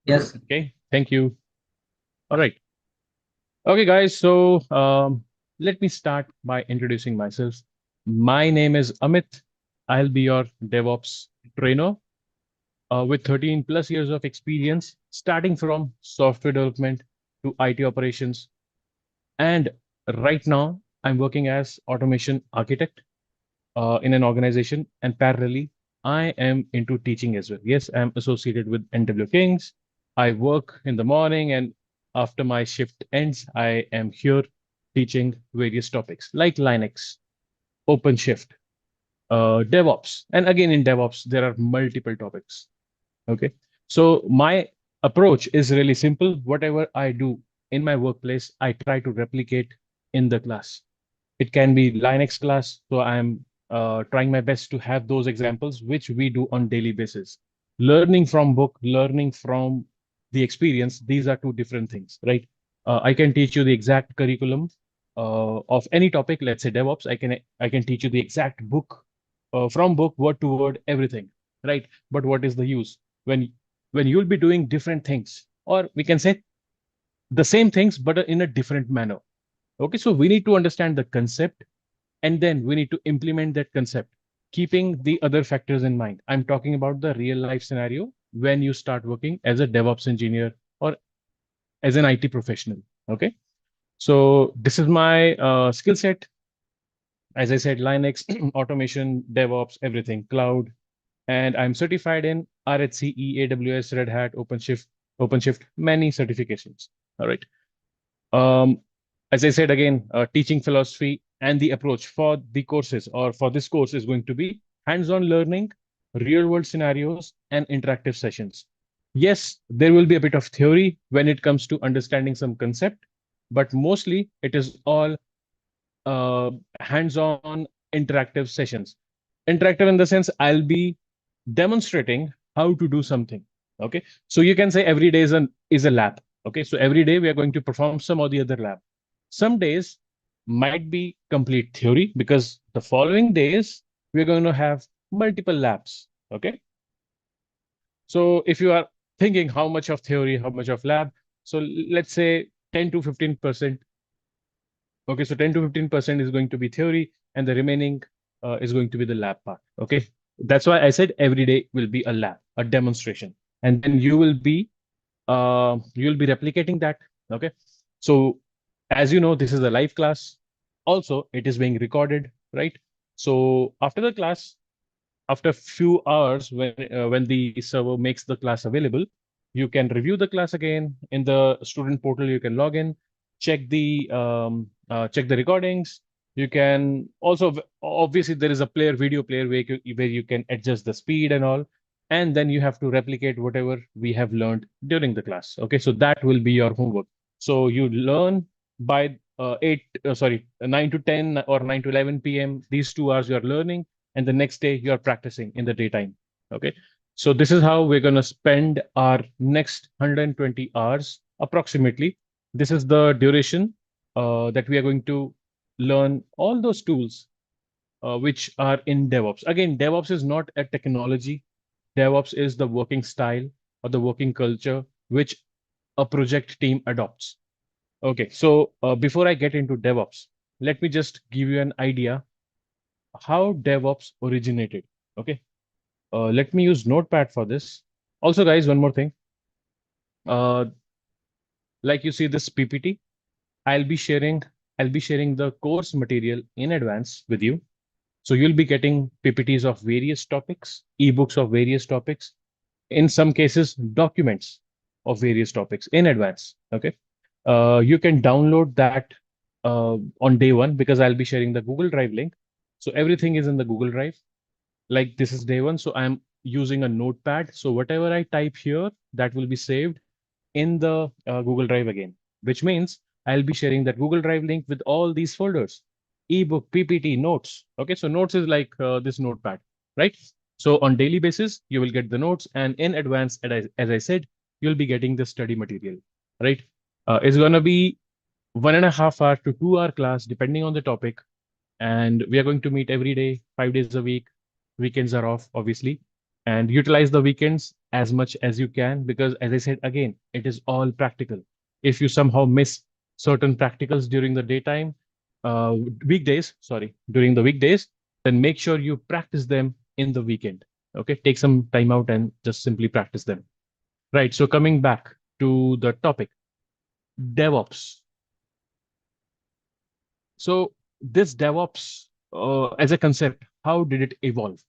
Yes. Okay, thank you. All right. Okay, guys. So let me start by introducing myself. My name is Amit. I'll be your DevOps trainer with 13 plus years of experience, starting from software development to IT operations. And right now, I'm working as automation architect in an organization, and parallelly, I am into teaching as well. Yes, I'm associated with NW Kings. I work in the morning, and after my shift ends, I am here teaching various topics like Linux, OpenShift, DevOps. And again, in DevOps, there are multiple topics. Okay. So my approach is really simple. Whatever I do in my workplace, I try to replicate in the class. It can be Linux class. So I'm trying my best to have those examples, which we do on daily basis. Learning from book, learning from the experience. These are two different things, right? I can teach you the exact curriculum of any topic. Let's say DevOps. I can teach you the exact book from book, word to word, everything, right? But what is the use when when you'll be doing different things, or we can say the same things but in a different manner. Okay, so we need to understand the concept, and then we need to implement that concept, keeping the other factors in mind. I'm talking about the real life scenario when you start working as a DevOps engineer or as an IT professional. Okay, so this is my skill set. As I said, Linux, automation, DevOps, everything, cloud, and I'm certified in RHCE, AWS, Red Hat, OpenShift, many certifications. All right. Um, as I said again, teaching philosophy and the approach for the courses or for this course is going to be hands-on learning, real-world scenarios, and interactive sessions. Yes, there will be a bit of theory when it comes to understanding some concept, but mostly it is all hands-on interactive sessions. Interactive in the sense I'll be demonstrating how to do something. Okay, so you can say every day is a lab. Okay, so every day we are going to perform some or the other lab. Some days might be complete theory because the following days we're going to have multiple labs. Okay, so if you are thinking how much of theory, how much of lab, so let's say 10 to 15%. Okay, so 10 to 15% is going to be theory, and the remaining is going to be the lab part. Okay, that's why I said every day will be a lab, a demonstration, and then you'll be replicating that. Okay, so as you know, this is a live class. Also, it is being recorded, right? So after the class, after few hours, when the server makes the class available, you can review the class again in the student portal. You can log in, check the recordings. You can also, obviously there is a video player where you can adjust the speed and all, and then you have to replicate whatever we have learned during the class. Okay, so that will be your homework. So you learn by 9 to 10 or 9 to 11 p.m. These 2 hours you are learning, and the next day you are practicing in the daytime. Okay, so this is how we're going to spend our next 120 hours approximately. This is the duration that we are going to learn all those tools which are in DevOps. Again, DevOps is not a technology. DevOps is the working style or the working culture which a project team adopts. Okay, so before I get into DevOps, let me just give you an idea how DevOps originated. Okay, let me use Notepad for this. Also, guys, one more thing. Uh, like you see this PPT, I'll be sharing I'll be sharing the course material in advance with you. So you'll be getting PPTs of various topics, ebooks of various topics, in some cases, documents of various topics in advance. Okay. You can download that on day one because I'll be sharing the Google Drive link. So everything is in the Google Drive. Like this is day one. So I'm using a notepad. So whatever I type here, that will be saved in the Google Drive again, which means I'll be sharing that Google Drive link with all these folders, ebook, PPT, notes. Okay, so notes is like this notepad, right? So on daily basis, you will get the notes, and in advance, as I said, you'll be getting the study material, right? It's gonna be 1.5 hour to 2 hour class, depending on the topic, and we are going to meet every day, 5 days a week. Weekends are off, obviously. and utilize the weekends as much as you can, because as I said again, it is all practical. If you somehow miss certain practicals during the daytime, weekdays, sorry, during the weekdays, then make sure you practice them in the weekend. Okay, take some time out and just simply practice them. Right. So coming back to the topic, DevOps. So this DevOps as a concept, how did it evolve?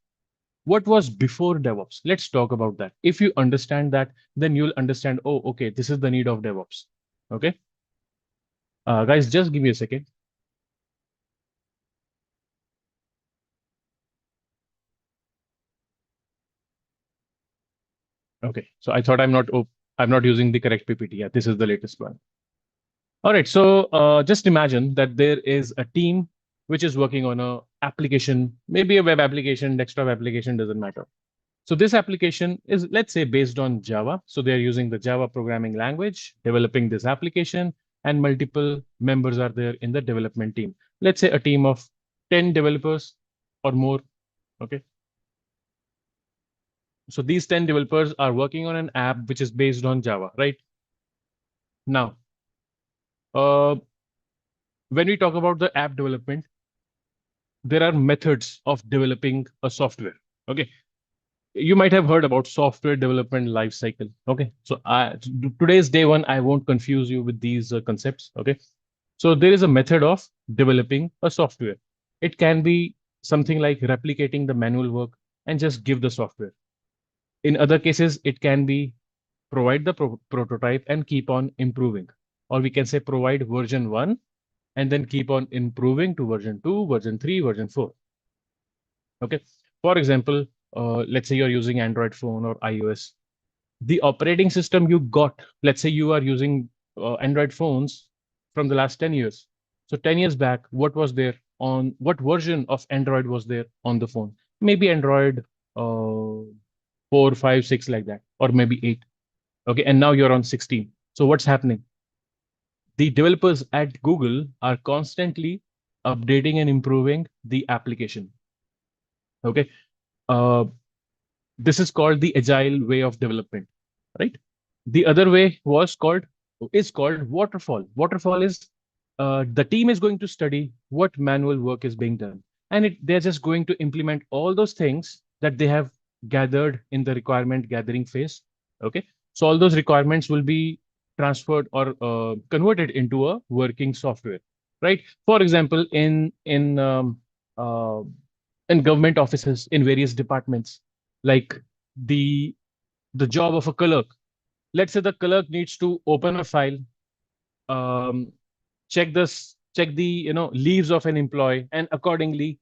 What was before DevOps? Let's talk about that. If you understand that, then you'll understand, oh, okay, this is the need of DevOps. Okay. Guys, just give me a second. Okay. So I thought I'm not using the correct PPT. Yeah, this is the latest one. All right. So just imagine that there is a team which is working on a application, maybe a web application, desktop application, doesn't matter. So this application is, let's say, based on Java. So they're using the Java programming language, developing this application, and multiple members are there in the development team. Let's say a team of 10 developers or more. Okay. So these 10 developers are working on an app which is based on Java, right? Now, uh, when we talk about the app development, there are methods of developing a software. Okay. You might have heard about software development life cycle. Okay. So today's day one, I won't confuse you with these concepts. Okay. So there is a method of developing a software. It can be something like replicating the manual work and just give the software. In other cases, it can be provide the prototype and keep on improving. Or we can say provide version 1 and then keep on improving to version 2, version 3, version 4. Okay. For example, let's say you're using Android phone or iOS. The operating system you got, let's say you are using Android phones from the last 10 years. So 10 years back, what was there on what version of Android was there on the phone? Maybe Android 4, 5, 6 like that, or maybe 8. Okay. And now you're on 16. So what's happening? The developers at Google are constantly updating and improving the application. Okay. Uh, this is called the agile way of development, right? The other way is called waterfall. Waterfall is the team is going to study what manual work is being done, and they're just going to implement all those things that they have gathered in the requirement gathering phase. Okay, so all those requirements will be transferred or converted into a working software, right? For example, uh, in government offices, in various departments, like the the job of a clerk. Let's say the clerk needs to open a file, um, check the leaves of an employee, and accordingly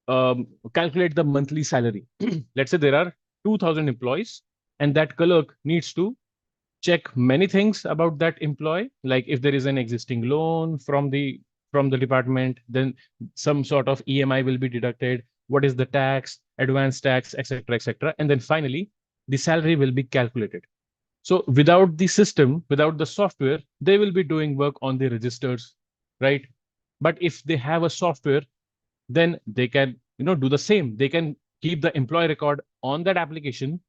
calculate the monthly salary. Let's say there are 2,000 employees, and that clerk needs to check many things about that employee, like if there is an existing loan from the department, then some sort of EMI will be deducted. What is the tax, advance tax, etc., etc., and then finally the salary will be calculated. So without the system, without the software, they will be doing work on the registers, right? But if they have a software, then they can, do the same. They can keep the employee record on that application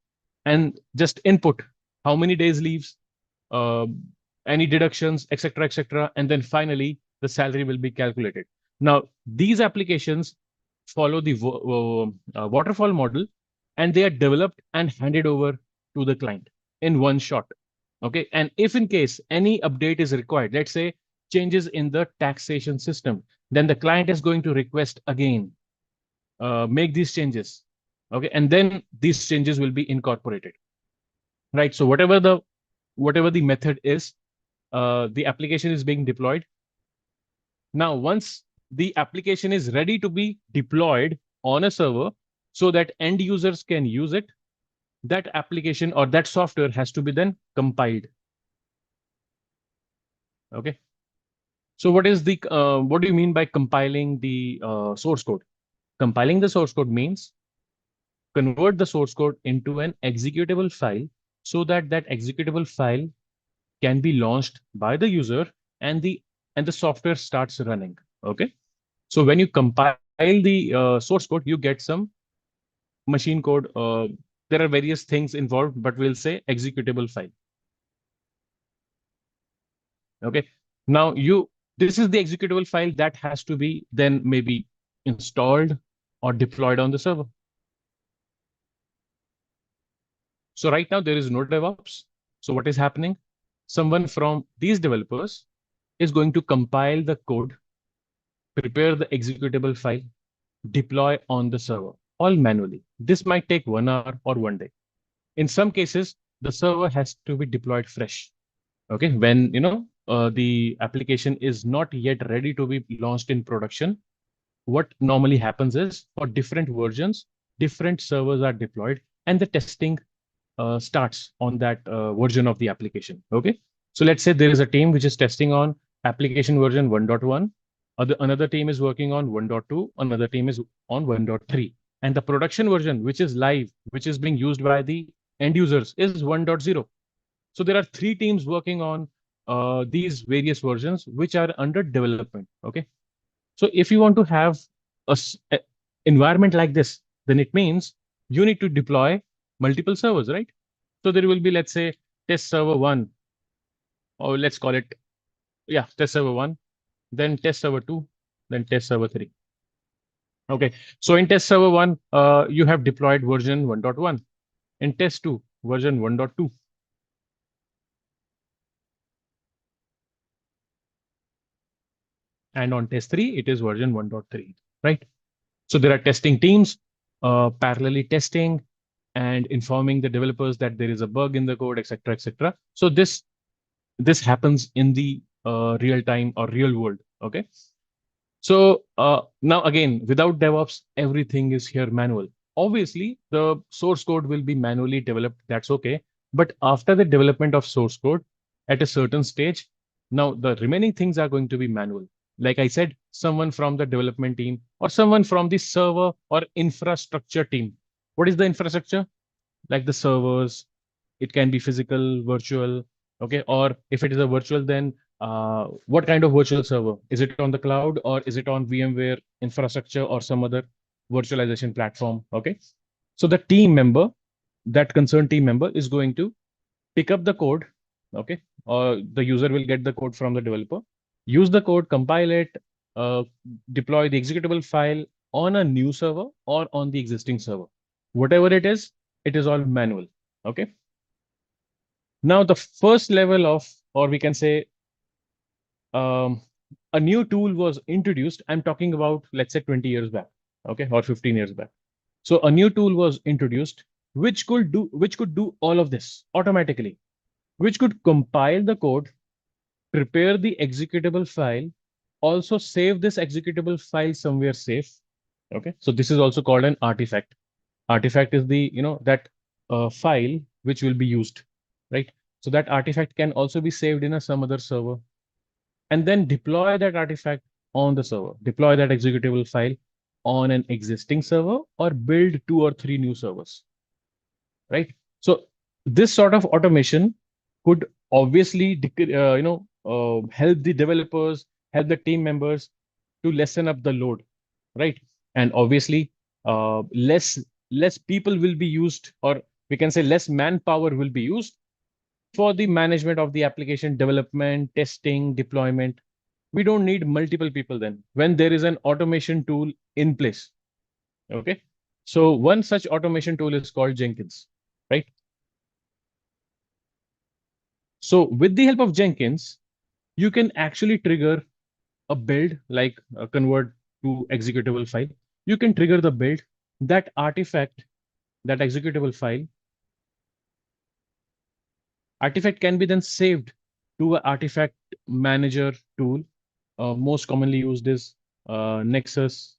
and just input how many days leaves, uh, any deductions, etc., etc., and then finally the salary will be calculated. Now, these applications follow the waterfall model, and they are developed and handed over to the client in one shot. Okay, and if in case any update is required, let's say changes in the taxation system, then the client is going to request again, make these changes. Okay, and then these changes will be incorporated, right? So whatever the method is, the application is being deployed. Now, once the application is ready to be deployed on a server so that end users can use it, that application or that software has to be then compiled. Okay. So what do you mean by compiling the source code? Compiling the source code means convert the source code into an executable file so that that executable file can be launched by the user, and the software starts running. Okay. So when you compile the source code, you get some machine code, there are various things involved, but we'll say executable file. Okay. Now this is the executable file that has to be then maybe installed or deployed on the server. So right now there is no DevOps. So what is happening? Someone from these developers is going to compile the code, prepare the executable file, deploy on the server, all manually. This might take 1 hour or 1 day. In some cases, the server has to be deployed fresh. Okay, when the application is not yet ready to be launched in production, what normally happens is for different versions, different servers are deployed, and the testing starts on that version of the application. Okay, so let's say there is a team which is testing on application version 1.1. Another team is working on 1.2. Another team is on 1.3. And the production version, which is live, which is being used by the end users, is 1.0. So there are 3 teams working on these various versions which are under development. Okay, so if you want to have a environment like this, then it means you need to deploy multiple servers, right? So there will be, let's say, test server 1, or let's call it, yeah, test server 1, then test server 2, then test server 3. Okay, so in test server 1, you have deployed version 1.1. In test 2, version 1.2. And on test 3, it is version 1.3, right? So there are testing teams parallelly testing and informing the developers that there is a bug in the code, etc., etc. So this happens in the real time or real world. Okay. So now again, without DevOps, everything is here manual. Obviously, the source code will be manually developed. That's okay. But after the development of source code at a certain stage, now the remaining things are going to be manual. Like I said, someone from the development team or someone from the server or infrastructure team. What is the infrastructure? Like the servers, it can be physical, virtual, okay? Or if it is a virtual, then what kind of virtual server? Is it on the cloud or is it on VMware infrastructure or some other virtualization platform? Okay. So the team member, that concerned team member is going to pick up the code, okay? Or the user will get the code from the developer, use the code, compile it, uh, deploy the executable file on a new server or on the existing server. Whatever it is all manual, okay? Now, the first level of, or we can say, um, a new tool was introduced. I'm talking about, let's say, 20 years back, okay, or 15 years back. So a new tool was introduced which could do all of this automatically, which could compile the code, prepare the executable file, also save this executable file somewhere safe. Okay, so this is also called an artifact. Artifact is the that file which will be used, right? So that artifact can also be saved in some other server, and then deploy that artifact on the server. Deploy that executable file on an existing server or build 2 or 3 new servers, right? So this sort of automation could obviously help the developers, help the team members to lessen up the load, right? And obviously, less people will be used, or we can say less manpower will be used for the management of the application development, testing, deployment. We don't need multiple people then when there is an automation tool in place. Okay. So one such automation tool is called Jenkins, right? So with the help of Jenkins, you can actually trigger a build, like convert to executable file. You can trigger the build, that artifact, that executable file. Artifact can be then saved to an artifact manager tool. Most commonly used is Nexus,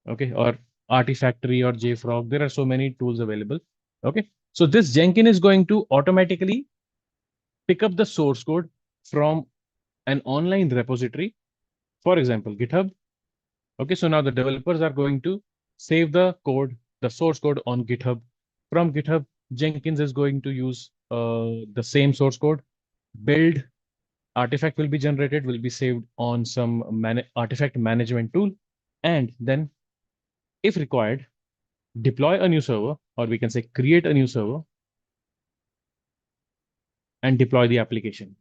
okay, or Artifactory or JFrog. There are so many tools available. Okay, so this Jenkins is going to automatically pick up the source code from an online repository, for example, GitHub. Okay, so now the developers are going to save the code, the source code on GitHub. From GitHub, Jenkins is going to use the same source code, build, artifact will be generated, will be saved on some artifact management tool, and then, if required, deploy a new server or we can say create a new server and deploy the application.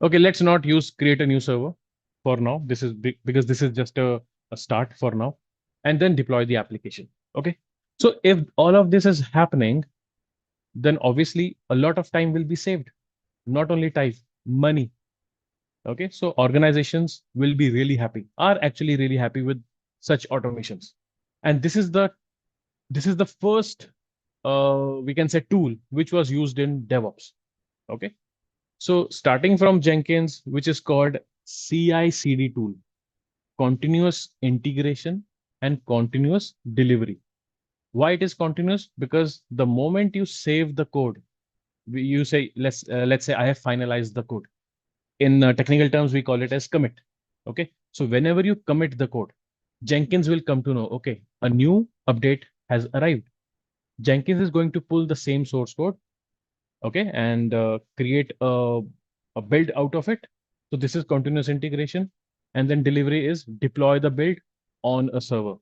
Okay, let's not use create a new server for now. This is big because this is just a start for now, and then deploy the application. Okay. So if all of this is happening, then obviously a lot of time will be saved. Not only time, money. Okay. So organizations will be really happy, are actually really happy with such automations. And this is the first we can say tool which was used in DevOps. Okay. So starting from Jenkins, which is called CI/CD tool, continuous integration and continuous delivery. Why it is continuous? Because the moment you save the code, you say let's say I have finalized the code. In technical terms, we call it as commit. Okay, so whenever you commit the code, Jenkins will come to know, okay, a new update has arrived. Jenkins is going to pull the same source code, okay, and create a build out of it. So this is continuous integration. And then delivery is deploy the build on a server.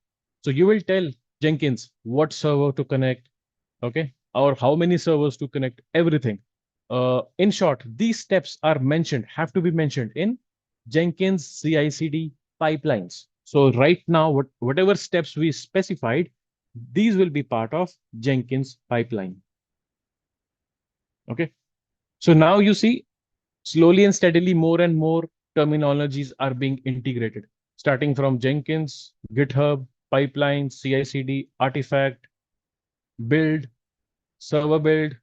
So you will tell Jenkins what server to connect, okay, or how many servers to connect, everything. In short, these steps are mentioned, have to be mentioned in Jenkins CI/CD pipelines. So right now, whatever steps we specified, these will be part of Jenkins pipeline. Okay. So now you see slowly and steadily more and more terminologies are being integrated, starting from Jenkins, GitHub, pipeline, CI/CD, artifact, build, server build.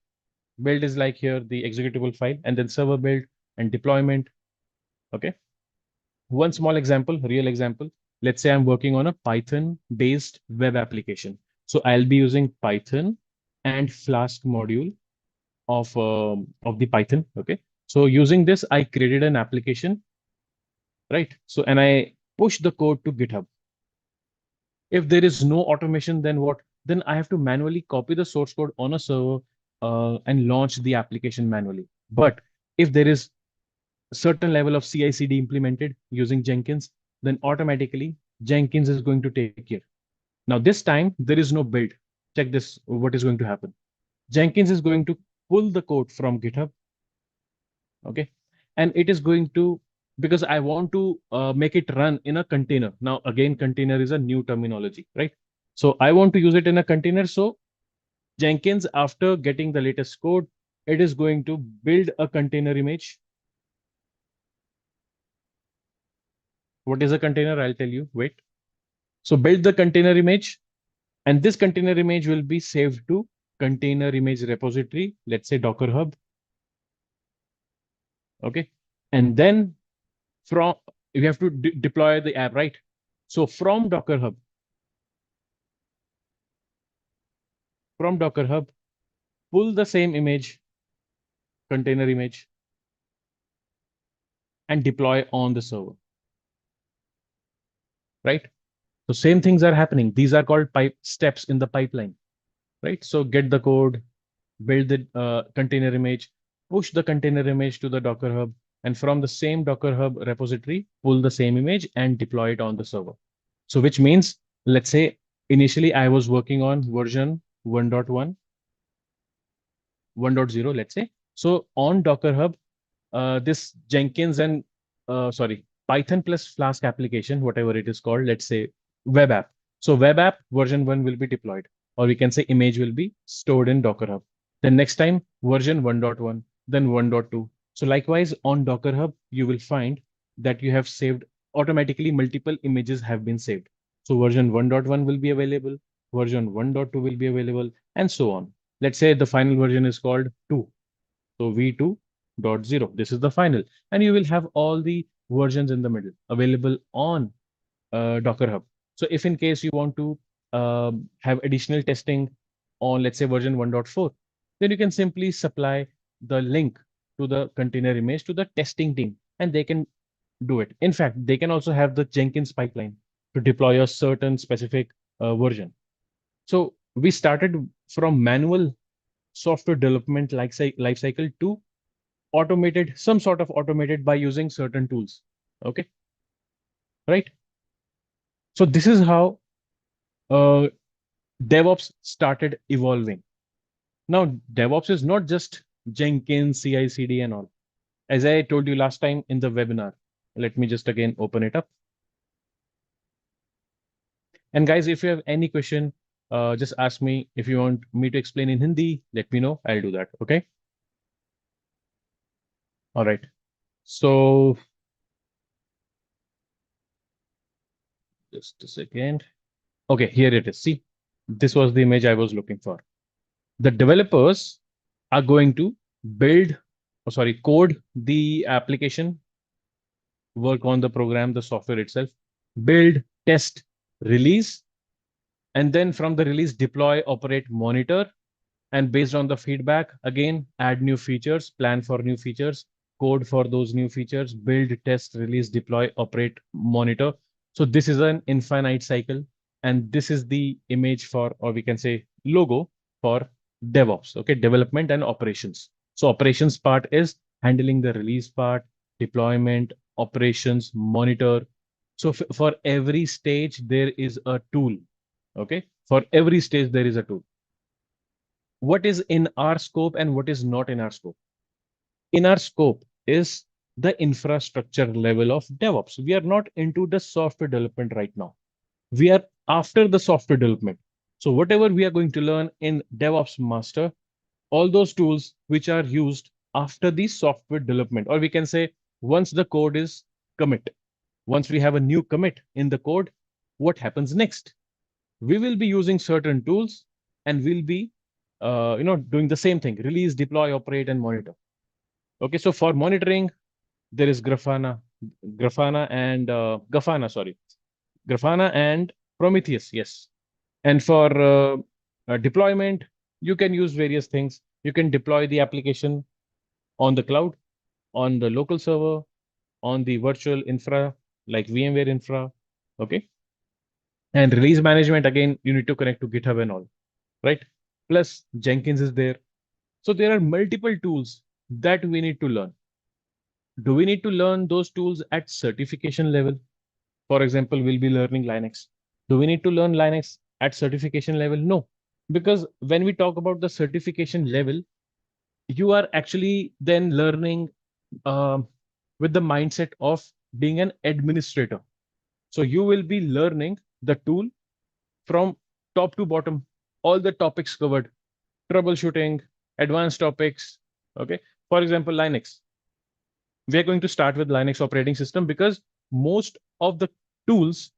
Build is like here the executable file, and then server build and deployment. Okay. One small example, real example. Let's say I'm working on a Python-based web application. So I'll be using Python and Flask module of the Python. Okay. So using this, I created an application, right? So and I push the code to GitHub. If there is no automation, then what? Then I have to manually copy the source code on a server and launch the application manually. But if there is a certain level of CI/CD implemented using Jenkins, then automatically Jenkins is going to take care. Now this time there is no build. Check this. What is going to happen? Jenkins is going to pull the code from GitHub. Okay, and it is going to, because I want to make it run in a container. Now again, container is a new terminology, right? So I want to use it in a container. So Jenkins, after getting the latest code, it is going to build a container image. What is a container? I'll tell you. Wait. So build the container image, and this container image will be saved to container image repository. Let's say Docker Hub. Okay, and then from you have to deploy the app, right? So from Docker Hub, pull the same image, container image, and deploy on the server, right? So same things are happening. These are called pipe steps in the pipeline, right? So get the code, build the container image, push the container image to the Docker Hub, and from the same Docker Hub repository, pull the same image and deploy it on the server. So which means, let's say initially I was working on version 1.1, 1.0, let's say. So on Docker Hub, this Jenkins and Python plus Flask application, whatever it is called, let's say web app. So web app version 1 will be deployed, or we can say image will be stored in Docker Hub. Then next time version 1.1, then 1.2. So likewise on Docker Hub, you will find that you have saved automatically multiple images have been saved. So version 1.1 will be available, version 1.2 will be available, and so on. Let's say the final version is called 2. So v2.0, this is the final. And you will have all the versions in the middle available on Docker Hub. So if in case you want to have additional testing on, let's say, version 1.4, then you can simply supply the link to the container image to the testing team, and they can do it. In fact, they can also have the Jenkins pipeline to deploy a certain specific version. So we started from manual software development life cycle to automated, some sort of automated by using certain tools. Okay, right? So this is how uh, DevOps started evolving. Now, DevOps is not just Jenkins, CI/CD, and all. As I told you last time in the webinar, let me just again open it up. And guys, if you have any question, just ask me. If you want me to explain in Hindi, let me know. I'll do that. Okay. All right. So just a second. Okay, here it is. See, this was the image I was looking for. The developers are going to build, or sorry, code the application, work on the program, the software itself, build, test, release, and then from the release, deploy, operate, monitor, and based on the feedback, again, add new features, plan for new features, code for those new features, build, test, release, deploy, operate, monitor. So this is an infinite cycle, and this is the image for, or we can say logo for DevOps, okay, development and operations. So operations part is handling the release part, deployment, operations, monitor. So for every stage, there is a tool, okay? For every stage, there is a tool. What is in our scope and what is not in our scope? In our scope is the infrastructure level of DevOps. We are not into the software development right now. We are after the software development. So whatever we are going to learn in DevOps Master, all those tools which are used after the software development, or we can say once the code is commit. Once we have a new commit in the code, what happens next? We will be using certain tools and we'll be doing the same thing: release, deploy, operate, and monitor. Okay, so for monitoring, there is Grafana and Prometheus. Yes, and for deployment, you can use various things. You can deploy the application on the cloud, on the local server, on the virtual infra like VMware infra. Okay, and release management, again, you need to connect to GitHub and all, right? Plus Jenkins is there. So there are multiple tools that we need to learn. Do we need to learn those tools at certification level? For example, we'll be learning Linux. Do we need to learn Linux at certification level? No, because when we talk about the certification level, you are actually then learning um, with the mindset of being an administrator. So you will be learning the tool from top to bottom, all the topics covered, troubleshooting, advanced topics. Okay. For example, Linux. We are going to start with Linux operating system because most of the tools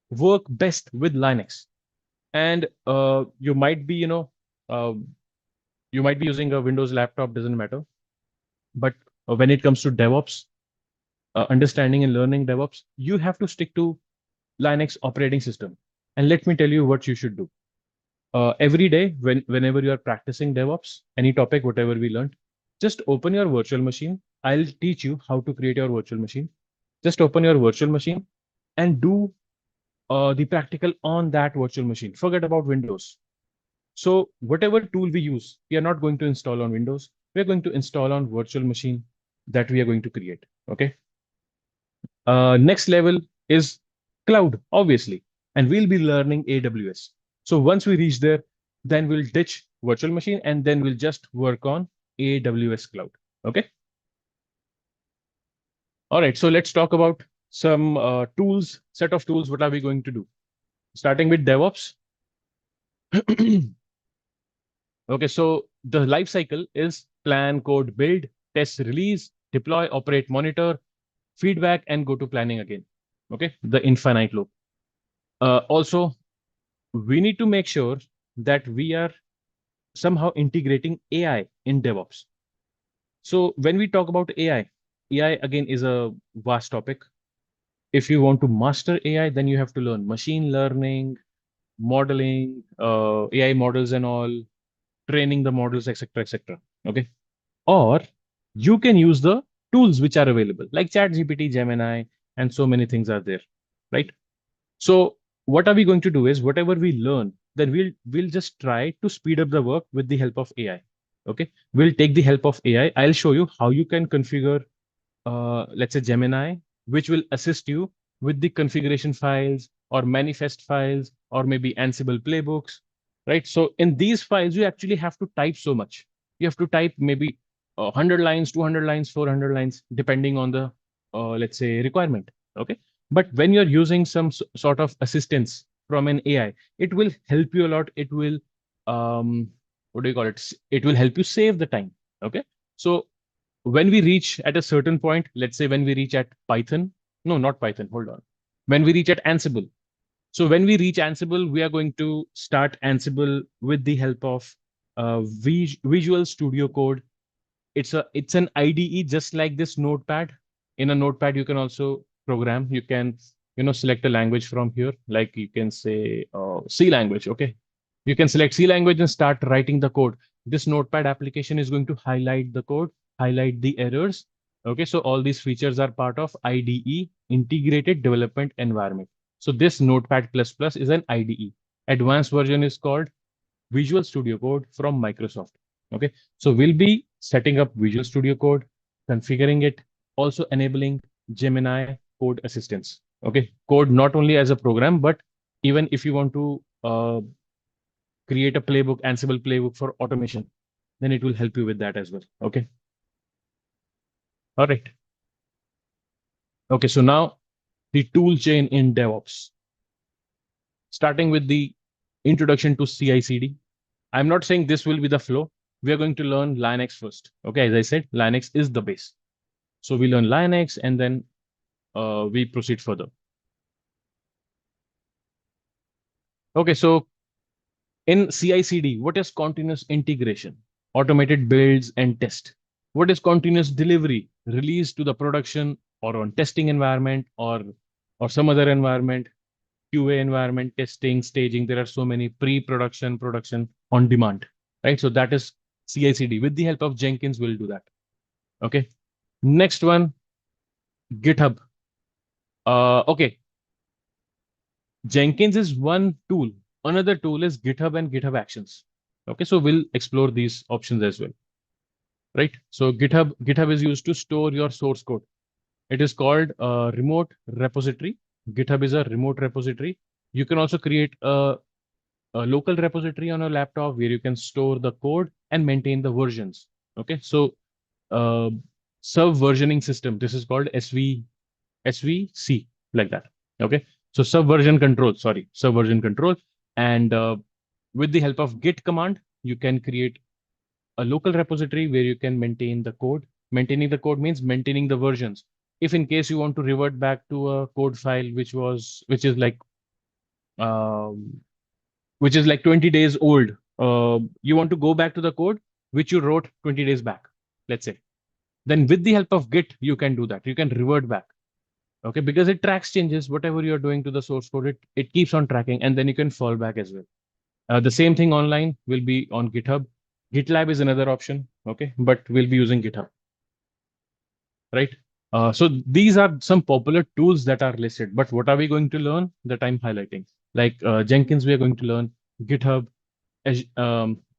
work best with Linux. And you might be, uh, you might be using a Windows laptop, doesn't matter. But when it comes to DevOps, understanding and learning DevOps, you have to stick to Linux operating system. And let me tell you what you should do. Every day, whenever you are practicing DevOps, any topic, whatever we learned, just open your virtual machine. I'll teach you how to create your virtual machine. Just open your virtual machine and do the practical on that virtual machine. Forget about Windows. So whatever tool we use, we are not going to install on Windows. We are going to install on virtual machine that we are going to create. Okay. Next level is cloud, obviously, and we'll be learning AWS. So once we reach there, then we'll ditch virtual machine and then we'll just work on AWS cloud. Okay. All right. So let's talk about some tools, set of tools. What are we going to do? Starting with DevOps. Okay. So the life cycle is plan, code, build, test, release, deploy, operate, monitor, feedback, and go to planning again. Okay. The infinite loop. Also, we need to make sure that we are somehow integrating AI in DevOps. So when we talk about AI again is a vast topic. If you want to master AI, then you have to learn machine learning, modeling, AI models and all, training the models, etc., etc. Okay. Or you can use the tools which are available, like ChatGPT, Gemini, and so many things are there, right? So what are we going to do is whatever we learn, then we'll just try to speed up the work with the help of AI. Okay, we'll take the help of AI. I'll show you how you can configure, let's say Gemini, which will assist you with the configuration files or manifest files or maybe Ansible playbooks. right? So in these files, you actually have to type so much. You have to type maybe 100 lines, 200 lines, 400 lines, depending on the, let's say, requirement. Okay. But when you're using some sort of assistance from an AI, it will help you a lot. It will, what do you call it? It will help you save the time. Okay. So when we reach at a certain point, let's say when we reach at Python, no, not Python, hold on. When we reach at Ansible, so when we reach Ansible, we are going to start Ansible with the help of Visual Studio Code. It's an IDE just like this Notepad. In a Notepad, you can also program. You can select a language from here, like you can say C language. Okay, you can select C language and start writing the code. This Notepad application is going to highlight the code, highlight the errors. Okay, so all these features are part of IDE, Integrated Development Environment. So this Notepad++ is an IDE. Advanced version is called Visual Studio Code from Microsoft. Okay, so we'll be setting up Visual Studio Code, configuring it, also enabling Gemini code assistance. Okay, code not only as a program, but even if you want to create a playbook, Ansible playbook for automation, then it will help you with that as well. Okay. All right. Okay, so now the tool chain in DevOps. Starting with the introduction to CI/CD. I'm not saying this will be the flow. We are going to learn Linux first. Okay, as I said, Linux is the base. So we learn Linux and then we proceed further. Okay, so in CI/CD, what is continuous integration? Automated builds and test. What is continuous delivery? Release to the production or on testing environment or some other environment, QA environment, testing, staging. There are so many pre-production, production on demand, right? So that is CI/CD. With the help of Jenkins, we'll do that. Okay. Next one, GitHub. Okay. Jenkins is one tool. Another tool is GitHub and GitHub Actions. Okay, so we'll explore these options as well, right? So GitHub is used to store your source code. It is called a remote repository. GitHub is a remote repository. You can also create a local repository on a laptop where you can store the code and maintain the versions. Okay, so uh, subversioning system. This is called SVC, like that. Okay, so subversion control. Sorry, subversion control. And with the help of Git command, you can create a local repository where you can maintain the code. Maintaining the code means maintaining the versions. If in case you want to revert back to a code file which um, is like 20 days old, you want to go back to the code which you wrote 20 days back, let's say, then with the help of Git, you can do that. You can revert back. Okay, because it tracks changes, whatever you're doing to the source code, it keeps on tracking, and then you can fall back as well. The same thing online will be on GitHub. GitLab is another option, okay, but we'll be using GitHub, right? So these are some popular tools that are listed, but what are we going to learn that I'm highlighting? Like Jenkins, we are going to learn GitHub,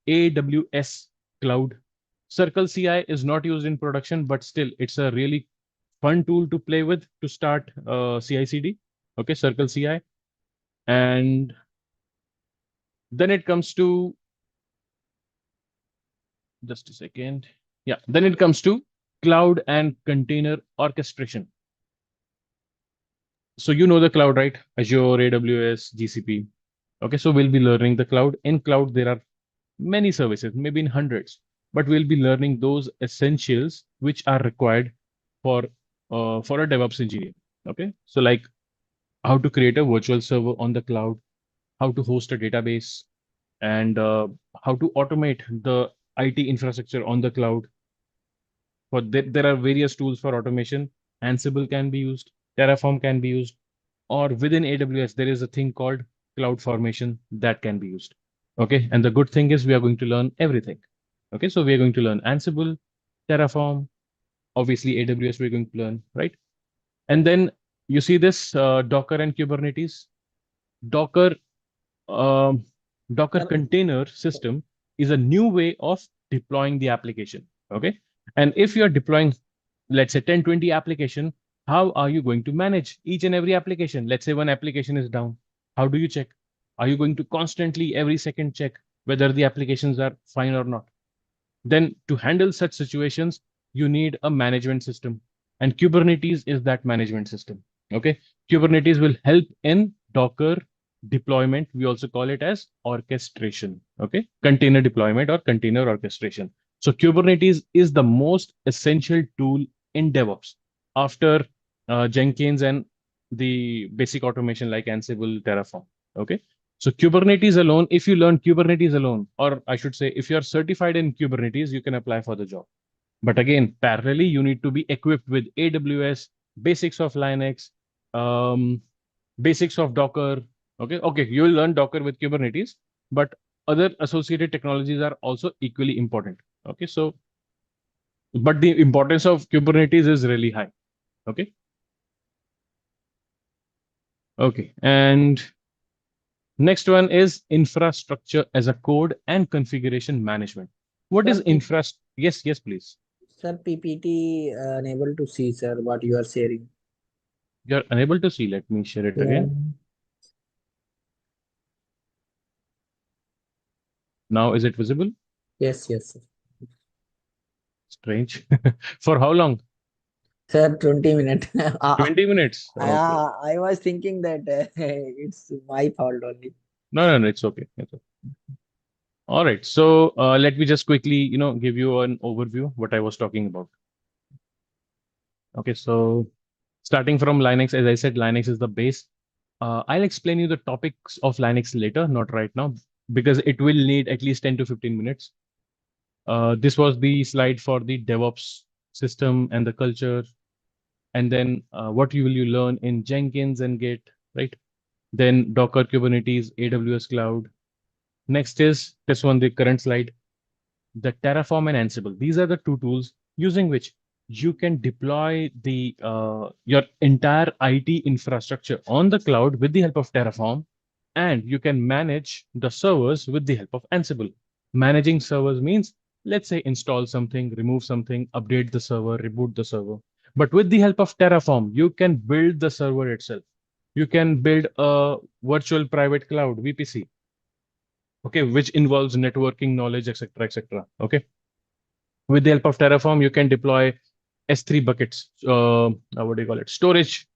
AWS Cloud. Circle CI is not used in production, but still it's a really fun tool to play with to start CI/CD. Okay, Circle CI. And then it comes to, just a second. Yeah, then it comes to cloud and container orchestration. So you know the cloud, right? Azure, AWS, GCP. Okay, so we'll be learning the cloud. In cloud, there are many services, maybe in hundreds, but we'll be learning those essentials which are required for a DevOps engineer. Okay, so like how to create a virtual server on the cloud, how to host a database, and how to automate the IT infrastructure on the cloud. For there are various tools for automation. Ansible can be used, Terraform can be used, or within AWS, there is a thing called CloudFormation that can be used. Okay, and the good thing is we are going to learn everything. Okay, so we are going to learn Ansible, Terraform, obviously AWS we're going to learn, right? And then you see this Docker and Kubernetes. Docker um, Docker container system is a new way of deploying the application. Okay. And if you're deploying, let's say 10, 20 application, how are you going to manage each and every application? Let's say one application is down. How do you check? Are you going to constantly every second check whether the applications are fine or not? Then to handle such situations, you need a management system. And Kubernetes is that management system. Okay. Kubernetes will help in Docker deployment. We also call it as orchestration. Okay. Container deployment or container orchestration. So Kubernetes is the most essential tool in DevOps after Jenkins and the basic automation like Ansible, Terraform. Okay. So Kubernetes alone, if you learn Kubernetes alone, or I should say, if you're certified in Kubernetes, you can apply for the job. But again, parallelly, you need to be equipped with AWS, basics of Linux, um, basics of Docker. Okay, you will learn Docker with Kubernetes, but other associated technologies are also equally important. Okay, so but the importance of Kubernetes is really high. Okay, okay, and next one is infrastructure as a code and configuration management. What Sir, is infrastructure? Yes, yes, please. sir, PPT unable to see, sir, what you are sharing. You're unable to see. Let me share it Yeah. again. Now, is it visible? Yes, yes, sir. Strange. For how long? Sir, 20 minutes. 20 minutes. Okay. I was thinking that it's my fault only. No, it's okay. It's okay. All right. So let me just quickly, give you an overview what I was talking about. Okay. So starting from Linux, as I said, Linux is the base. I'll explain you the topics of Linux later, not right now, because it will need at least 10 to 15 minutes. This was the slide for the DevOps system and the culture. And then what will you learn in Jenkins and Git, right? Then Docker, Kubernetes, AWS Cloud. Next is this one, the current slide, the Terraform and Ansible. These are the two tools using which you can deploy the your entire IT infrastructure on the cloud with the help of Terraform, and you can manage the servers with the help of Ansible. Managing servers means, let's say, install something, remove something, update the server, reboot the server. But with the help of Terraform, you can build the server itself. You can build a virtual private cloud, VPC, okay, which involves networking knowledge, etc., etc. Okay. With the help of Terraform, you can deploy S3 buckets. What do you call it? Storage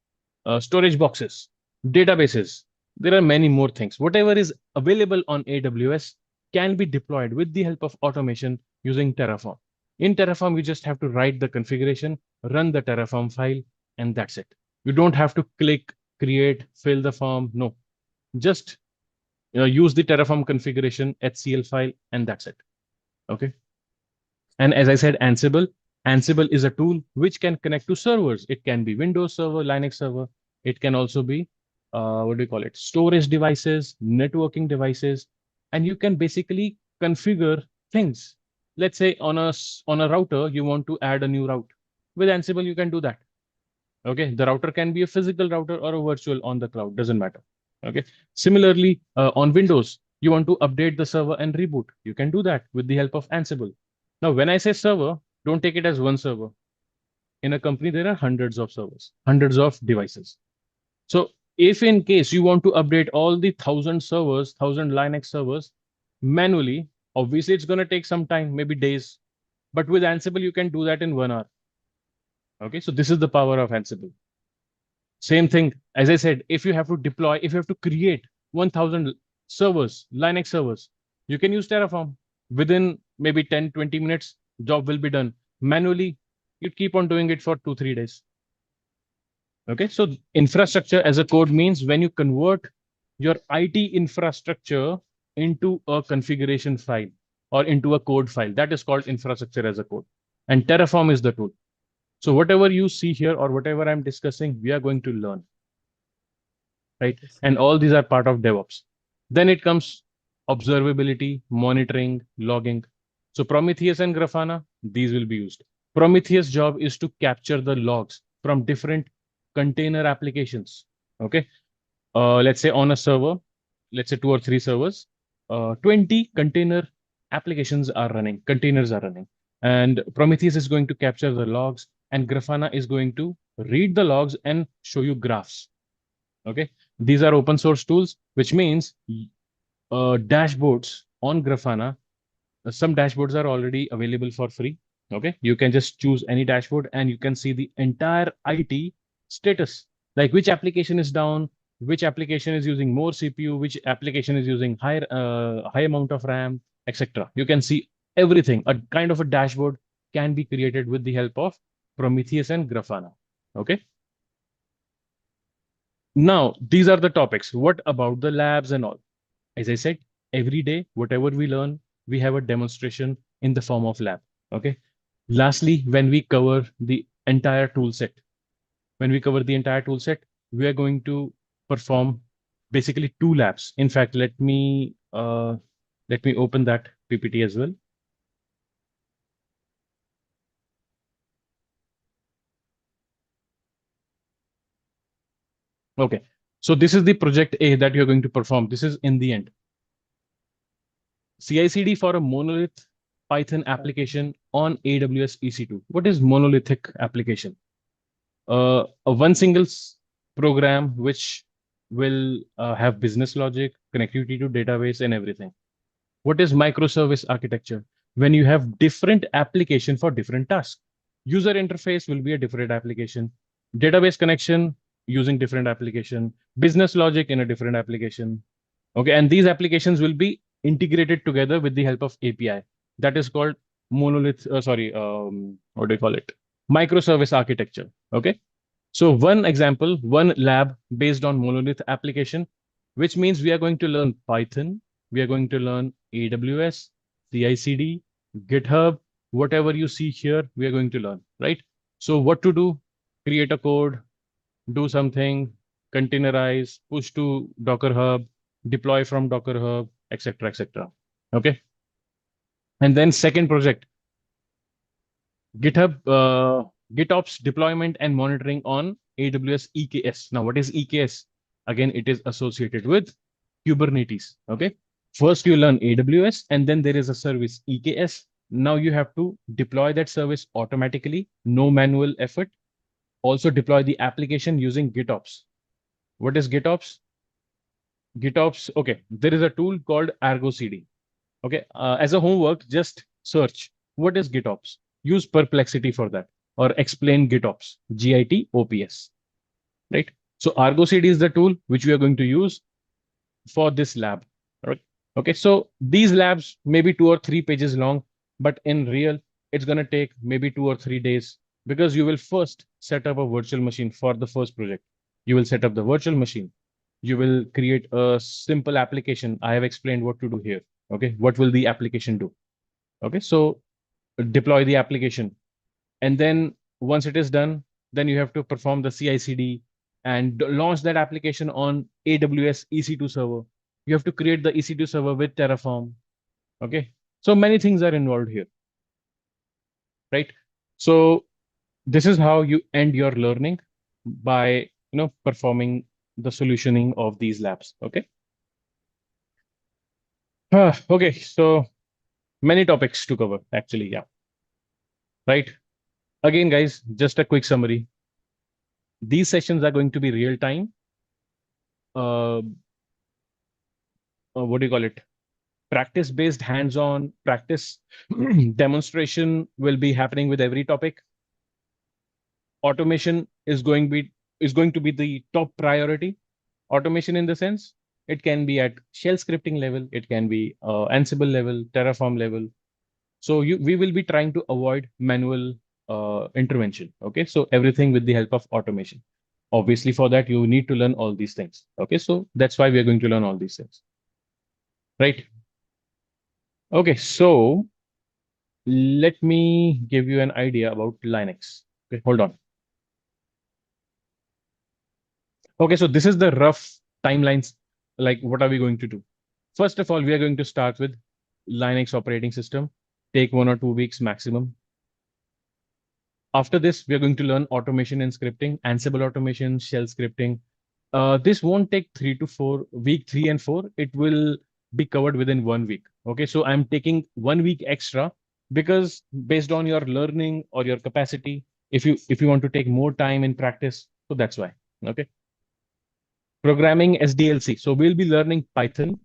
boxes, databases. There are many more things. Whatever is available on AWS can be deployed with the help of automation using Terraform. In Terraform, you just have to write the configuration, run the Terraform file, and that's it. You don't have to click, create, fill the form. No, just use the Terraform configuration HCL file, and that's it. Okay. And as I said, Ansible is a tool which can connect to servers. It can be Windows server, Linux server. It can also be, what do you call it? Storage devices, networking devices, and you can basically configure things. Let's say on a router, you want to add a new route. With Ansible, you can do that. Okay, the router can be a physical router or a virtual on the cloud, doesn't matter. Okay, similarly, on Windows, you want to update the server and reboot. You can do that with the help of Ansible. Now, when I say server, don't take it as one server. In a company, there are hundreds of servers, hundreds of devices. So if in case you want to update all the 1,000 servers, 1,000 Linux servers manually, obviously it's going to take some time, maybe days. But with Ansible, you can do that in 1 hour. Okay, so this is the power of Ansible. Same thing, as I said, if you have to deploy, if you have to create 1,000 servers, Linux servers, you can use Terraform. Within maybe 10, 20 minutes, job will be done. Manually, you keep on doing it for 2, 3 days. Okay, so infrastructure as a code means when you convert your IT infrastructure into a configuration file or into a code file, that is called infrastructure as a code. And Terraform is the tool. So whatever you see here or whatever I'm discussing, we are going to learn, right? And all these are part of DevOps. Then it comes observability, monitoring, logging. So Prometheus and Grafana, these will be used. Prometheus' job is to capture the logs from different container applications. Okay. Let's say on a server, let's say 2 or 3 servers, 20 container applications are running, containers are running. And Prometheus is going to capture the logs, and Grafana is going to read the logs and show you graphs. Okay. These are open source tools, which means dashboards on Grafana. Some dashboards are already available for free. Okay, you can just choose any dashboard and you can see the entire IT status, like which application is down, which application is using more CPU, which application is using high amount of RAM, etc. You can see everything. A kind of a dashboard can be created with the help of Prometheus and Grafana. Okay. Now, these are the topics. What about the labs and all? As I said, every day, whatever we learn, we have a demonstration in the form of lab. Okay. Lastly, when we cover the entire tool set, we are going to perform basically two labs. In fact, let me open that PPT as well. Okay. So this is the project A that you're going to perform. This is in the end. CI/CD for a monolith Python application on AWS EC2. What is monolithic application? A one single program which will have business logic, connectivity to database, and everything. What is microservice architecture? When you have different application for different tasks. User interface will be a different application. Database connection using different application. Business logic in a different application. Okay, and these applications will be integrated together with the help of API. That is called monolith. What do you call it? Microservice architecture. Okay. So one example, one lab based on monolith application, which means we are going to learn Python, we are going to learn AWS, CI/CD, GitHub, whatever you see here, we are going to learn, right? So what to do? Create a code, do something, containerize, push to Docker Hub, deploy from Docker Hub, etc., etc. Okay. And then second project, GitHub, GitOps deployment and monitoring on AWS EKS. Now, what is EKS? Again, it is associated with Kubernetes. Okay. First, you learn AWS, and then there is a service EKS. Now you have to deploy that service automatically, no manual effort. Also deploy the application using GitOps. What is GitOps? GitOps, okay, there is a tool called Argo CD. Okay, as a homework, just search what is GitOps. Use Perplexity for that, or explain GitOps, GITOPS, right? So Argo CD is the tool which we are going to use for this lab. Right? Okay, so these labs may be 2 or 3 pages long, but in real, it's going to take maybe 2 or 3 days because you will first set up a virtual machine for the first project. You will set up the virtual machine. You will create a simple application. I have explained what to do here. Okay, what will the application do? Okay, so deploy the application. And then once it is done, then you have to perform the CI/CD and launch that application on AWS EC2 server. You have to create the EC2 server with Terraform. Okay, so many things are involved here, right? So this is how you end your learning by performing the solutioning of these labs. Okay. Okay, so many topics to cover actually. Yeah, right. Again, guys, just a quick summary. These sessions are going to be real time. What do you call it? Practice based hands on practice demonstration will be happening with every topic. Automation is going to be the top priority. Automation in the sense it can be at shell scripting level, it can be Ansible level, Terraform level. So we will be trying to avoid manual intervention. Okay, so everything with the help of automation. Obviously, for that you need to learn all these things. Okay, so that's why we are going to learn all these things, right? Okay, so let me give you an idea about Linux. Okay, hold on. Okay, so this is the rough timelines. Like, what are we going to do? First of all, we are going to start with Linux operating system. Take 1 or 2 weeks maximum. After this, we are going to learn automation and scripting, Ansible automation, shell scripting. This won't take 3 to 4, week 3 and 4. It will be covered within 1 week. Okay, so I'm taking 1 week extra because based on your learning or your capacity, if you want to take more time in practice, so that's why. Okay. Programming SDLC. So we'll be learning Python.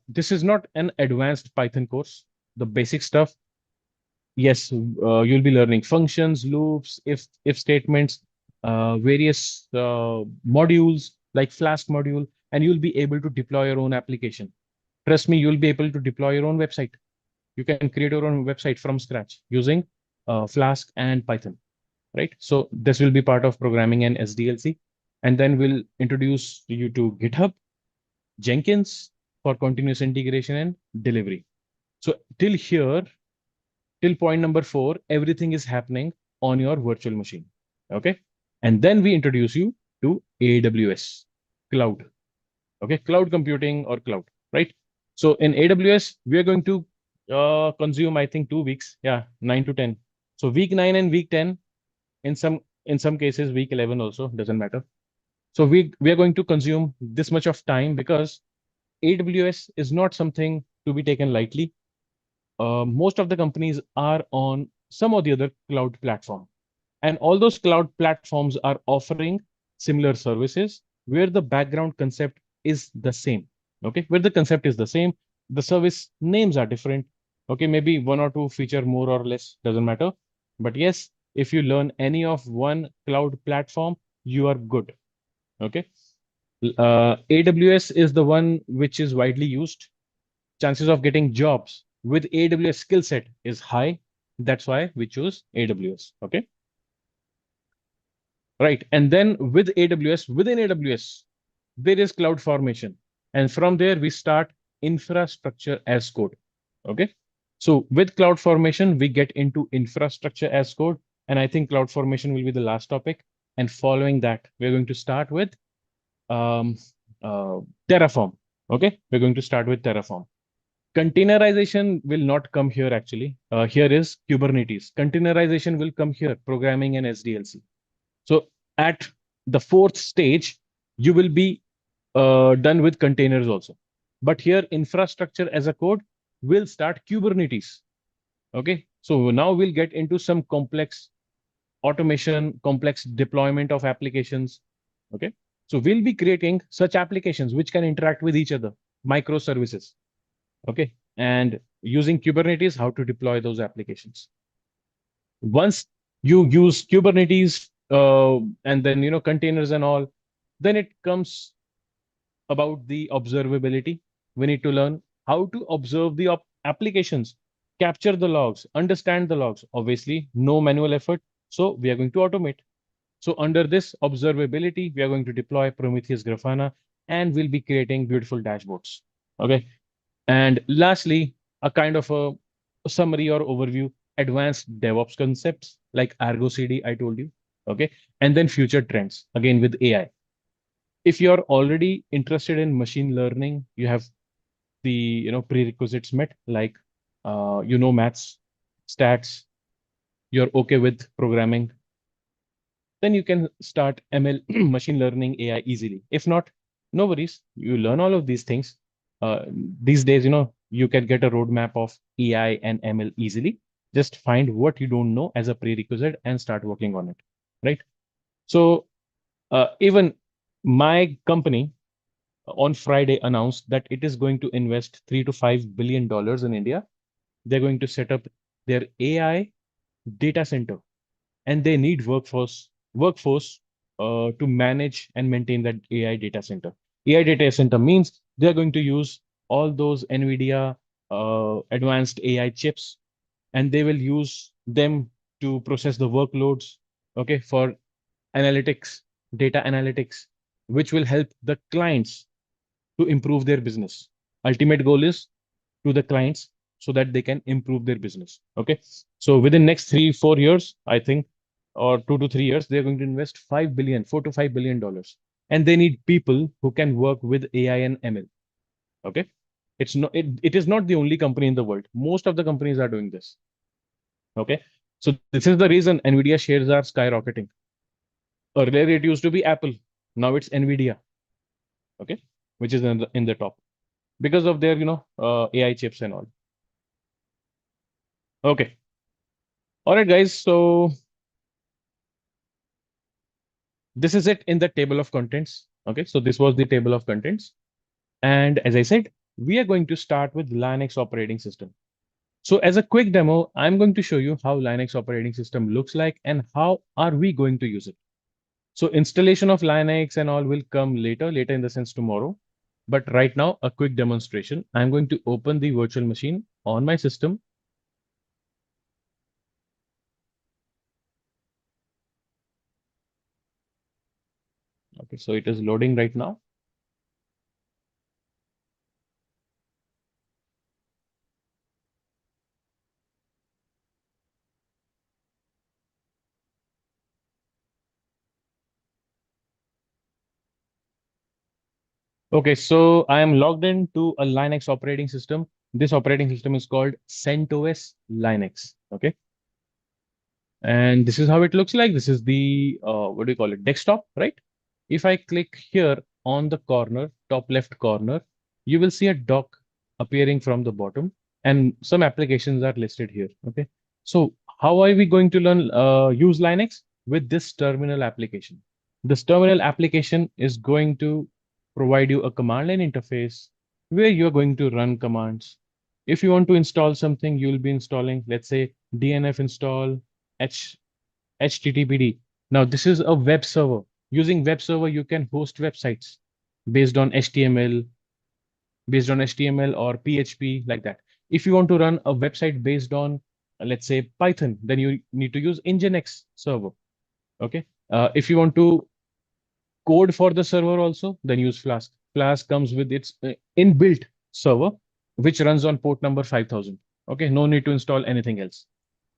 This is not an advanced Python course. The basic stuff, yes, you'll be learning functions, loops, if statements, various modules like Flask module, and you'll be able to deploy your own application. Trust me, you'll be able to deploy your own website. You can create your own website from scratch using Flask and Python, right? So this will be part of programming and SDLC. And then we'll introduce you to GitHub, Jenkins for continuous integration and delivery. So till here, till point number 4, everything is happening on your virtual machine. Okay. And then we introduce you to AWS cloud. Okay. Cloud computing or cloud, right? So in AWS, we are going to consume, I think, 2 weeks. Yeah, 9 to 10. So week 9 and week 10, in some cases, week 11 also, doesn't matter. So we are going to consume this much of time because AWS is not something to be taken lightly. Most of the companies are on some or the other cloud platform. And all those cloud platforms are offering similar services where the background concept is the same. Okay, where the concept is the same, the service names are different. Okay, maybe one or two feature more or less, doesn't matter. But yes, if you learn any of one cloud platform, you are good. Okay. AWS is the one which is widely used. Chances of getting jobs with AWS skill set is high. That's why we choose AWS. Okay. Right. And then with AWS, within AWS, there is cloud formation. And from there, we start infrastructure as code. Okay. So with cloud formation, we get into infrastructure as code. And I think cloud formation will be the last topic. And following that, we're going to start with um, Terraform. Okay. We're going to start with Terraform. Containerization will not come here actually. Here is Kubernetes. Containerization will come here, programming and SDLC. So at the 4th stage, you will be done with containers also. But here, infrastructure as a code will start Kubernetes. Okay. So now we'll get into some complex automation, complex deployment of applications. Okay. So we'll be creating such applications which can interact with each other, microservices. Okay. And using Kubernetes, how to deploy those applications. Once you use Kubernetes and then, containers and all, then it comes about the observability. We need to learn how to observe the applications, capture the logs, understand the logs. Obviously, no manual effort. So we are going to automate. So under this observability, we are going to deploy Prometheus Grafana and we'll be creating beautiful dashboards. Okay. And lastly, a kind of a summary or overview, advanced DevOps concepts like Argo CD, I told you. Okay. And then future trends, again with AI. If you're already interested in machine learning, you have the prerequisites met, like maths, stats, you're okay with programming, then you can start ML, machine learning, AI easily. If not, no worries. You learn all of these things. These days, you can get a roadmap of AI and ML easily. Just find what you don't know as a prerequisite and start working on it, right? So even my company on Friday announced that it is going to invest $3 to $5 billion in India. They're going to set up their AI data center, and they need workforce to manage and maintain that AI data center. AI data center means they're going to use all those NVIDIA advanced AI chips, and they will use them to process the workloads, okay, for analytics, data analytics, which will help the clients to improve their business. Ultimate goal is to the clients so that they can improve their business. Okay. So within next 3-4 years, I think, or 2 to 3 years, they're going to invest 5 billion, $4 to $5 billion. And they need people who can work with AI and ML. Okay. It is not the only company in the world. Most of the companies are doing this. Okay. So this is the reason NVIDIA shares are skyrocketing. Earlier it used to be Apple. Now it's NVIDIA. Okay. Which is in the top because of their, AI chips and all. Okay. All right, guys. So This is it in the table of contents. Okay, so this was the table of contents. And as I said, we are going to start with Linux operating system. So as a quick demo, I'm going to show you how Linux operating system looks like and how are we going to use it. So installation of Linux and all will come later in the sense tomorrow. But right now, a quick demonstration. I'm going to open the virtual machine on my system. Okay, so it is loading right now. Okay, so I am logged into a Linux operating system. This operating system is called CentOS Linux. Okay, and this is how it looks like. This is the what do you call it? Desktop, right? If I click here on the corner, top left corner, you will see a dock appearing from the bottom, and some applications are listed here. Okay, so how are we going to learn use Linux with this terminal application? This terminal application is going to provide you a command line interface where you're going to run commands. If you want to install something, you'll be installing, let's say, DNF install, H HTTPD. Now, this is a web server. Using web server, you can host websites based on HTML, based on HTML or PHP, like that. If you want to run a website based on, let's say, Python, then you need to use Nginx server. Okay. If you want to code for the server also, then use Flask. Flask comes with its inbuilt server, which runs on port number 5000. Okay. No need to install anything else.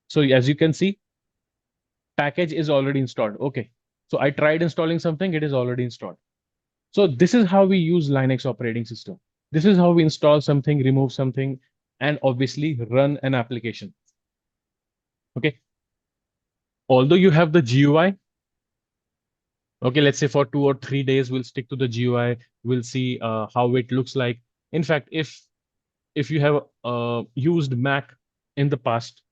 So as you can see, package is already installed. Okay. So I tried installing something, it is already installed. So this is how we use Linux operating system. This is how we install something, remove something, and obviously run an application. Okay. Although you have the GUI, okay, let's say for 2 or 3 days, we'll stick to the GUI. We'll see how it looks like. In fact, if you have used Mac in the past,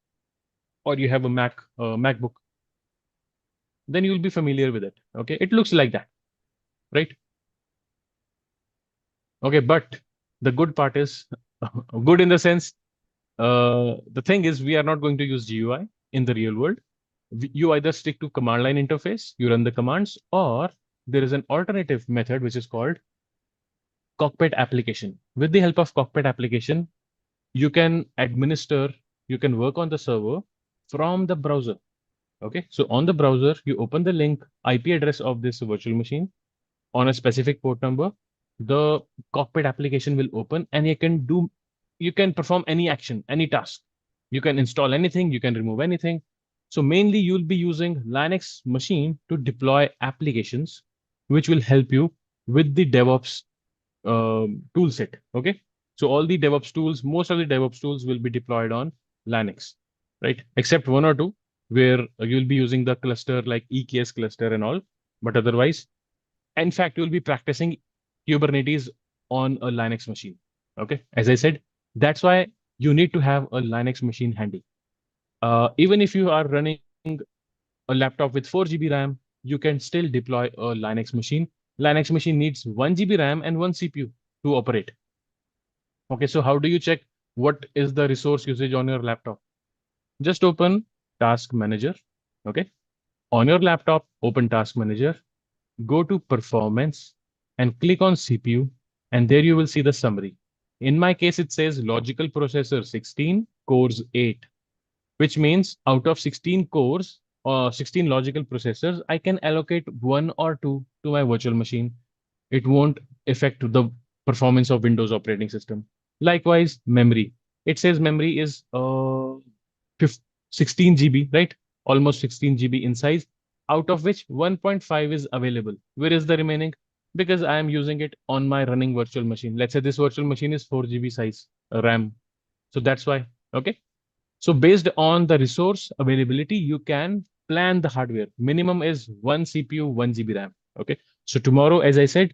or you have a MacBook, then you'll be familiar with it. Okay, it looks like that, right? Okay, but the good part is good in the sense, the thing is we are not going to use GUI in the real world. You either stick to command line interface, you run the commands, or there is an alternative method which is called cockpit application. With the help of cockpit application, you can administer, you can work on the server from the browser. Okay, so on the browser, you open the link IP address of this virtual machine on a specific port number. The cockpit application will open and you can perform any action, any task. You can install anything, you can remove anything. So mainly you'll be using Linux machine to deploy applications, which will help you with the DevOps tool set. Okay. So all the DevOps tools, most of the DevOps tools will be deployed on Linux, right? Except one or two where you'll be using the cluster like EKS cluster and all. But otherwise, in fact, you'll be practicing Kubernetes on a Linux machine. Okay. As I said, that's why you need to have a Linux machine handy. Even if you are running a laptop with 4 GB RAM, you can still deploy a Linux machine. Linux machine needs 1 GB RAM and 1 CPU to operate. Okay, so how do you check what is the resource usage on your laptop? Just open Task Manager. Okay, on your laptop, open Task Manager, go to Performance and click on CPU, and there you will see the summary. In my case, it says logical processor 16, cores 8, which means out of 16 cores or 16 logical processors, I can allocate one or two to my virtual machine. It won't affect the performance of Windows operating system. Likewise, memory. It says memory is 16 GB, right? Almost 16 GB in size, out of which 1.5 is available. Where is the remaining? Because I am using it on my running virtual machine. Let's say this virtual machine is 4 GB size RAM. So that's why. Okay. So based on the resource availability, you can plan the hardware. Minimum is 1 CPU, 1 GB RAM. Okay. So tomorrow, as I said,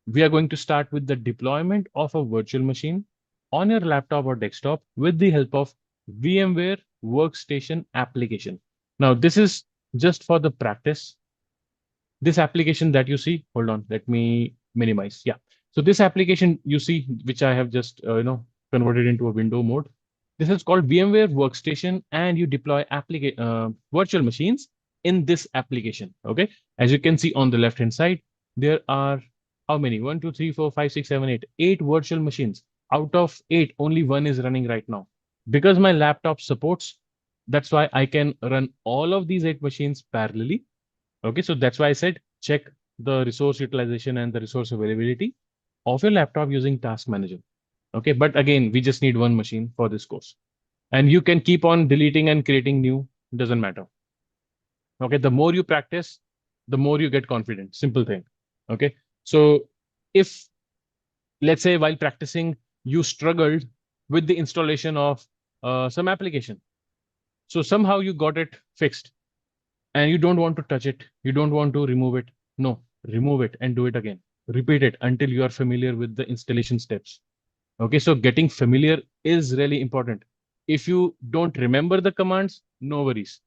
we are going to start with the deployment of a virtual machine on your laptop or desktop with the help of VMware Workstation application. Now, this is just for the practice. this application that you see, hold on, let me minimize. Yeah. So this application you see, which I have just converted into a window mode. This is called VMware Workstation, and you deploy virtual machines in this application. Okay. As you can see on the left hand side, there are how many? 1, 2, 3, 4, 5, 6, 7, 8. 8 virtual machines. Out of 8, only one is running right now. Because my laptop supports, that's why I can run all of these 8 machines parallelly. Okay, so that's why I said check the resource utilization and the resource availability of your laptop using Task Manager. Okay, but again, we just need one machine for this course. And you can keep on deleting and creating new, doesn't matter. Okay, the more you practice, the more you get confident. Simple thing. Okay, so if let's say while practicing, you struggled with the installation of some application. So somehow you got it fixed and you don't want to touch it, you don't want to remove it. No, remove it and do it again. Repeat it until you are familiar with the installation steps. Okay, so getting familiar is really important. If you don't remember the commands, no worries.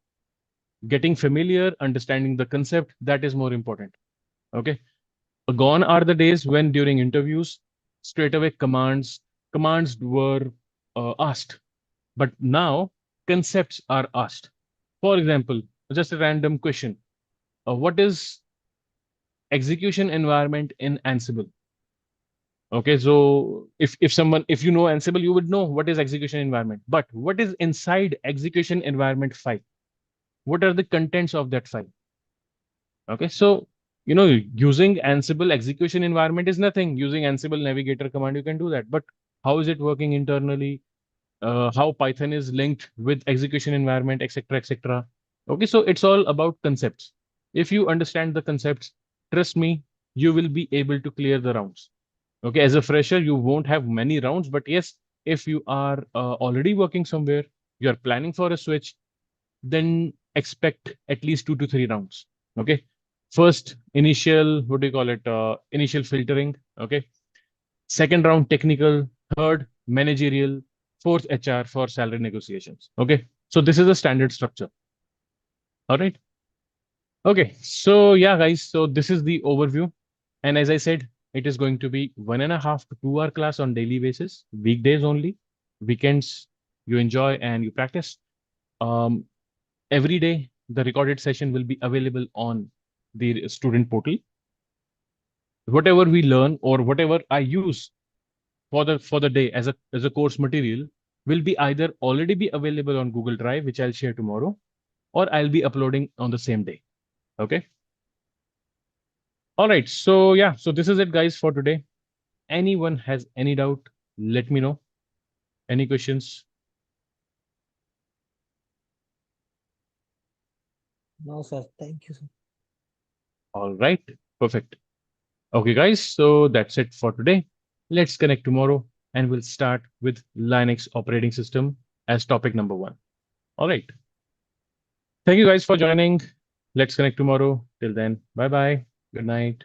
Getting familiar, understanding the concept, that is more important. Okay, gone are the days when during interviews, straight away commands were asked, but now concepts are asked. For example, just a random question. What is execution environment in Ansible? Okay, so if you know Ansible, you would know what is execution environment. But what is inside execution environment file? What are the contents of that file? Okay, so using Ansible execution environment is nothing. Using Ansible navigator command, you can do that. But how is it working internally? How Python is linked with execution environment, etc., etc. Okay, so it's all about concepts. If you understand the concepts, trust me, you will be able to clear the rounds. Okay, as a fresher, you won't have many rounds, but yes, if you are already working somewhere, you are planning for a switch, then expect at least 2 to 3 rounds. Okay, first initial, what do you call it? Initial filtering. Okay, second round technical, third managerial, fourth HR for salary negotiations. Okay, so this is a standard structure. All right. Okay, so yeah, guys, so this is the overview. And as I said, it is going to be 1.5 to 2 hour class on daily basis, weekdays only. Weekends, you enjoy and you practice. Um, every day, the recorded session will be available on the student portal. Whatever we learn or whatever I use for the day as a course material will be either already be available on Google Drive, which I'll share tomorrow, or I'll be uploading on the same day. Okay. All right. So yeah, so this is it, guys, for today. Anyone has any doubt, let me know. Any questions? No, sir. Thank you, sir. All right. Perfect. Okay, guys. So that's it for today. Let's connect tomorrow and we'll start with Linux operating system as topic number 1. All right. Thank you guys for joining. Let's connect tomorrow. Till then, bye bye. Good night.